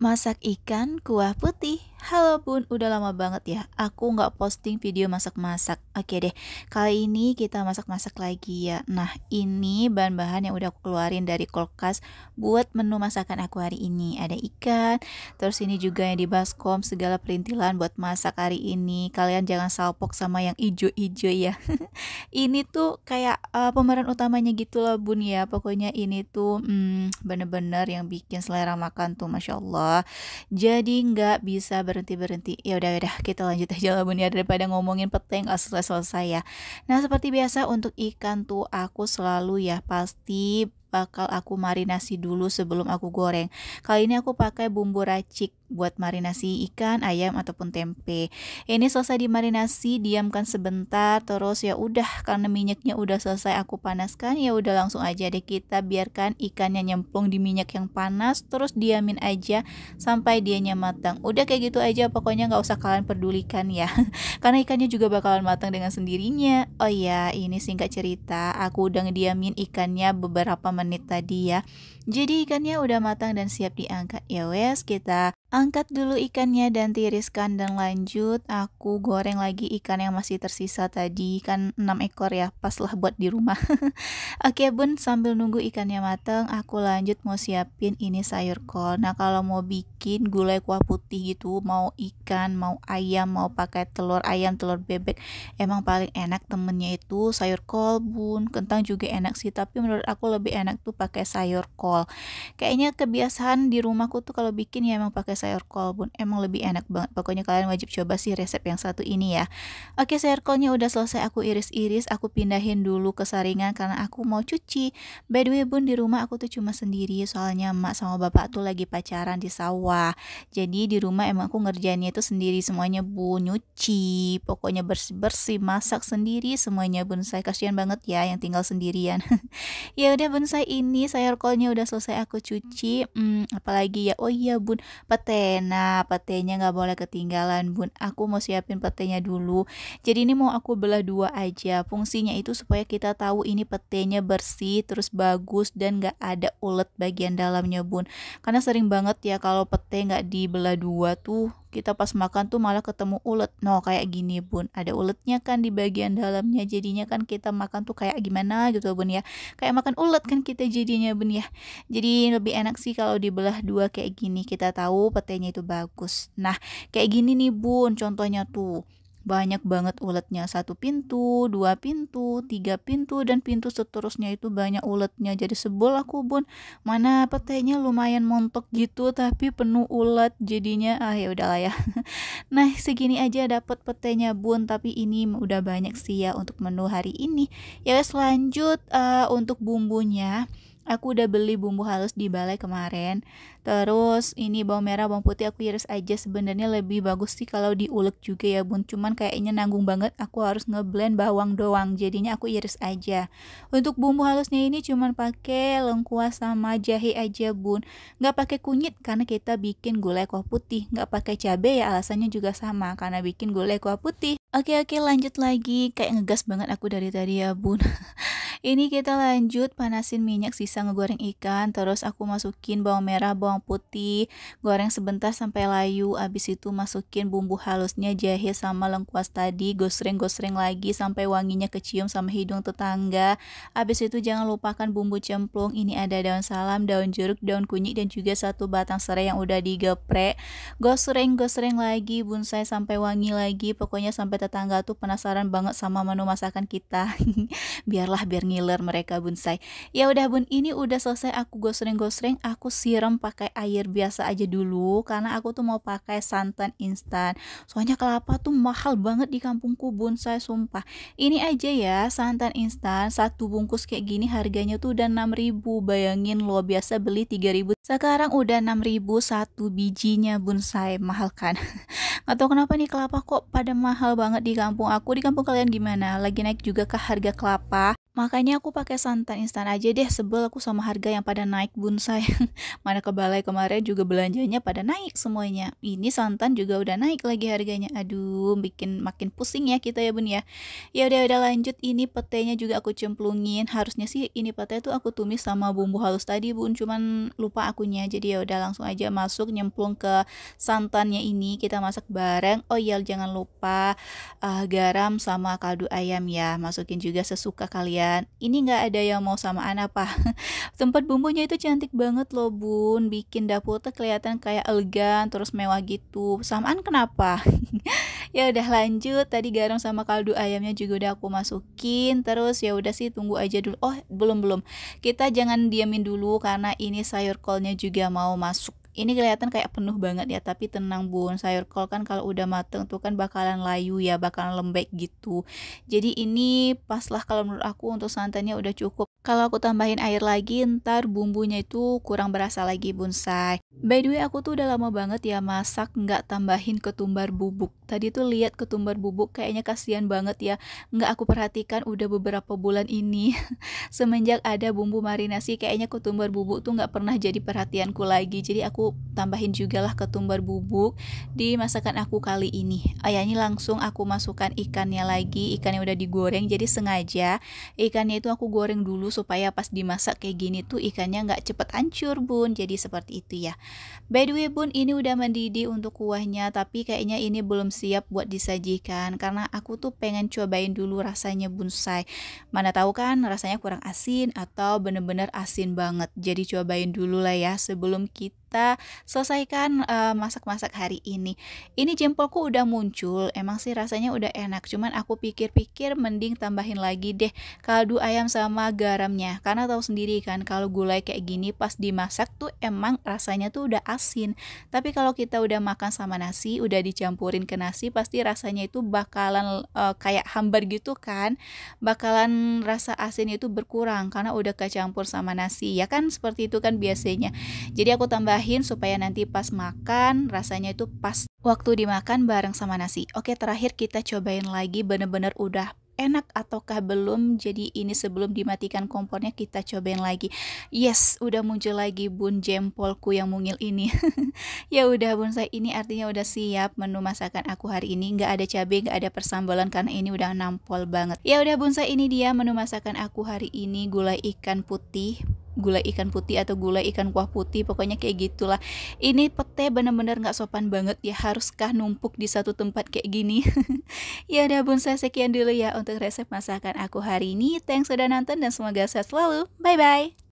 Masak ikan kuah putih. Halo bun, udah lama banget ya aku nggak posting video masak-masak. Oke deh, kali ini kita masak-masak lagi ya. Nah, ini bahan-bahan yang udah aku keluarin dari kulkas buat menu masakan aku hari ini. Ada ikan, terus ini juga yang di baskom, segala perintilan buat masak hari ini. Kalian jangan salpok sama yang ijo-ijo ya. Ini tuh kayak pemeran utamanya gitu loh bun ya. Pokoknya ini tuh bener-bener yang bikin selera makan tuh Masya Allah. Jadi nggak bisa berhenti-berhenti. Ya udah kita lanjut aja lah bun ya, daripada ngomongin pete nggak selesai-selesai ya. Nah seperti biasa untuk ikan tuh aku selalu ya pasti bakal aku marinasi dulu sebelum aku goreng. Kali ini aku pakai bumbu racik buat marinasi ikan, ayam ataupun tempe. Ini selesai dimarinasi, diamkan sebentar, terus ya udah karena minyaknya udah selesai aku panaskan, ya udah langsung aja deh kita biarkan ikannya nyemplung di minyak yang panas, terus diamin aja sampai dianya matang. Udah kayak gitu aja, pokoknya nggak usah kalian pedulikan ya. Karena ikannya juga bakalan matang dengan sendirinya. Oh ya, ini singkat cerita, aku udah ngediamin ikannya beberapa menit tadi ya. Jadi ikannya udah matang dan siap diangkat. Ya wes, kita angkat dulu ikannya dan tiriskan dan lanjut aku goreng lagi ikan yang masih tersisa tadi, kan 6 ekor ya, pas lah buat di rumah. Oke bun, sambil nunggu ikannya matang aku lanjut mau siapin ini sayur kol. Nah kalau mau bikin gulai kuah putih gitu, mau ikan, mau ayam, mau pakai telur ayam, telur bebek, emang paling enak temennya itu sayur kol bun. Kentang juga enak sih, tapi menurut aku lebih enak tuh pakai sayur kol. Kayaknya kebiasaan di rumahku tuh kalau bikin ya emang pakai sayur kol bun, emang lebih enak banget. Pokoknya kalian wajib coba sih resep yang satu ini ya. Oke, sayur kolnya udah selesai aku iris-iris, aku pindahin dulu ke saringan karena aku mau cuci. By the way bun, di rumah aku tuh cuma sendiri soalnya emak sama bapak tuh lagi pacaran di sawah. Jadi di rumah emang aku ngerjainnya itu sendiri semuanya bun, nyuci, pokoknya bersih-bersih, masak sendiri semuanya bun. Saya kasihan banget ya yang tinggal sendirian. Ya udah bonsai, ini sayur kolnya udah selesai aku cuci. Apalagi ya, oh iya bun, pete. Nah petenya nggak boleh ketinggalan bun, aku mau siapin petenya dulu. Jadi ini mau aku belah dua aja, fungsinya itu supaya kita tahu ini petenya bersih terus bagus dan nggak ada ulet bagian dalamnya bun. Karena sering banget ya kalau pete nggak dibelah dua tuh kita pas makan tuh malah ketemu ulet. No, kayak gini bun, ada uletnya kan di bagian dalamnya, jadinya kan kita makan tuh kayak gimana gitu bun ya, kayak makan ulet kan kita jadinya bun ya. Jadi lebih enak sih kalau dibelah dua kayak gini, kita tahu petenya itu bagus. Nah kayak gini nih bun, contohnya tuh banyak banget uletnya, satu pintu, dua pintu, tiga pintu, dan pintu seterusnya itu banyak uletnya. Jadi sebel aku bun, mana petenya lumayan montok gitu tapi penuh ulet jadinya. Ya udahlah ya. Nah segini aja dapat petenya bun, tapi ini udah banyak sih ya untuk menu hari ini. Ya wes, lanjut untuk bumbunya. Aku udah beli bumbu halus di balai kemarin. Terus ini bawang merah, bawang putih aku iris aja. Sebenarnya lebih bagus sih kalau diulek juga ya bun, cuman kayaknya nanggung banget aku harus ngeblend bawang doang, jadinya aku iris aja. Untuk bumbu halusnya ini cuman pakai lengkuas sama jahe aja bun, nggak pakai kunyit karena kita bikin gulai kuah putih. Nggak pakai cabai ya alasannya juga sama, karena bikin gulai kuah putih. Oke, lanjut lagi, kayak ngegas banget aku dari tadi ya bun. Ini kita lanjut panasin minyak sisa ngegoreng ikan, terus aku masukin bawang merah, bawang putih, goreng sebentar sampai layu. Abis itu masukin bumbu halusnya, jahe sama lengkuas tadi, gosreng-gosreng lagi sampai wanginya kecium sama hidung tetangga. Abis itu jangan lupakan bumbu cemplung, ini ada daun salam, daun jeruk, daun kunyit, dan juga satu batang serai yang udah digeprek. Gosreng-gosreng lagi bonsai sampai wangi lagi, pokoknya sampai tetangga tuh penasaran banget sama menu masakan kita. Biar ngiler mereka bonsai. Ya udah bun, ini udah selesai aku gosreng-gosreng, aku siram pakai air biasa aja dulu karena aku tuh mau pakai santan instan. Soalnya kelapa tuh mahal banget di kampungku bonsai, sumpah. Ini aja ya santan instan satu bungkus kayak gini harganya tuh udah 6.000. Bayangin lo, biasa beli 3.000, sekarang udah 6.000 satu bijinya bonsai, mahal kan? Nggak tahu kenapa nih kelapa kok pada mahal banget di kampung aku. Di kampung kalian gimana? Lagi naik juga kah harga kelapa? Makanya aku pakai santan instan aja deh, sebel aku sama harga yang pada naik bonsai. Mana ke balai kemarin juga belanjanya pada naik semuanya. Ini santan juga udah naik lagi harganya. Aduh, bikin makin pusing ya kita ya bun ya. Ya udah lanjut, ini petenya juga aku cemplungin. Harusnya sih ini pete tuh aku tumis sama bumbu halus tadi bun, cuman lupa akunya. Jadi ya udah langsung aja masuk nyemplung ke santannya ini, kita masak bareng. Oh iya jangan lupa garam sama kaldu ayam ya, masukin juga sesuka kalian. Ini nggak ada yang mau samaan apa. Tempat bumbunya itu cantik banget loh bun, bikin dapur tuh kelihatan kayak elegan terus mewah gitu. Samaan kenapa? Ya udah lanjut, tadi garam sama kaldu ayamnya juga udah aku masukin. Terus ya udah sih tunggu aja dulu. Oh belum, kita jangan diamin dulu karena ini sayur kolnya juga mau masuk. Ini kelihatan kayak penuh banget ya, tapi tenang bun, sayur kol kan kalau udah mateng tuh kan bakalan layu ya, bakalan lembek gitu. Jadi ini pas lah kalau menurut aku, untuk santannya udah cukup. Kalau aku tambahin air lagi ntar bumbunya itu kurang berasa lagi bonsai. By the way aku tuh udah lama banget ya masak nggak tambahin ketumbar bubuk. Tadi tuh lihat ketumbar bubuk kayaknya kasihan banget ya, nggak aku perhatikan udah beberapa bulan ini. Semenjak ada bumbu marinasi kayaknya ketumbar bubuk tuh nggak pernah jadi perhatianku lagi. Jadi aku tambahin juga lah ketumbar bubuk di masakan aku kali ini. Ini langsung aku masukkan ikannya lagi. Ikannya udah digoreng, jadi sengaja ikannya itu aku goreng dulu supaya pas dimasak kayak gini tuh ikannya nggak cepet hancur bun. Jadi seperti itu ya. By the way bun, ini udah mendidih untuk kuahnya, tapi kayaknya ini belum siap buat disajikan karena aku tuh pengen cobain dulu rasanya bonsai. Mana tahu kan rasanya kurang asin atau bener-bener asin banget. Jadi cobain dulu lah ya sebelum kita selesaikan masak-masak hari ini. Ini jempolku udah muncul, emang sih rasanya udah enak, cuman aku pikir-pikir mending tambahin lagi deh kaldu ayam sama garamnya, karena tahu sendiri kan kalau gulai kayak gini pas dimasak tuh emang rasanya tuh udah asin. Tapi kalau kita udah makan sama nasi, udah dicampurin ke nasi, pasti rasanya itu bakalan kayak hambar gitu kan, bakalan rasa asin itu berkurang karena udah kecampur sama nasi ya kan, seperti itu kan biasanya. Jadi aku tambahin supaya nanti pas makan rasanya itu pas waktu dimakan bareng sama nasi. Oke, terakhir kita cobain lagi bener-bener udah enak ataukah belum. Jadi ini sebelum dimatikan kompornya kita cobain lagi. Yes, udah muncul lagi bun jempolku yang mungil ini. Ya udah bonsai, ini artinya udah siap menu masakan aku hari ini. Nggak ada cabai, nggak ada persambalan karena ini udah nampol banget. Ya udah bonsai, ini dia menu masakan aku hari ini, gulai ikan putih atau gulai ikan kuah putih, pokoknya kayak gitulah. Ini pete bener-bener nggak sopan banget ya, haruskah numpuk di satu tempat kayak gini. Ya udah bonsai, sekian dulu ya untuk resep masakan aku hari ini. Thanks udah nonton dan semoga sehat selalu. Bye bye.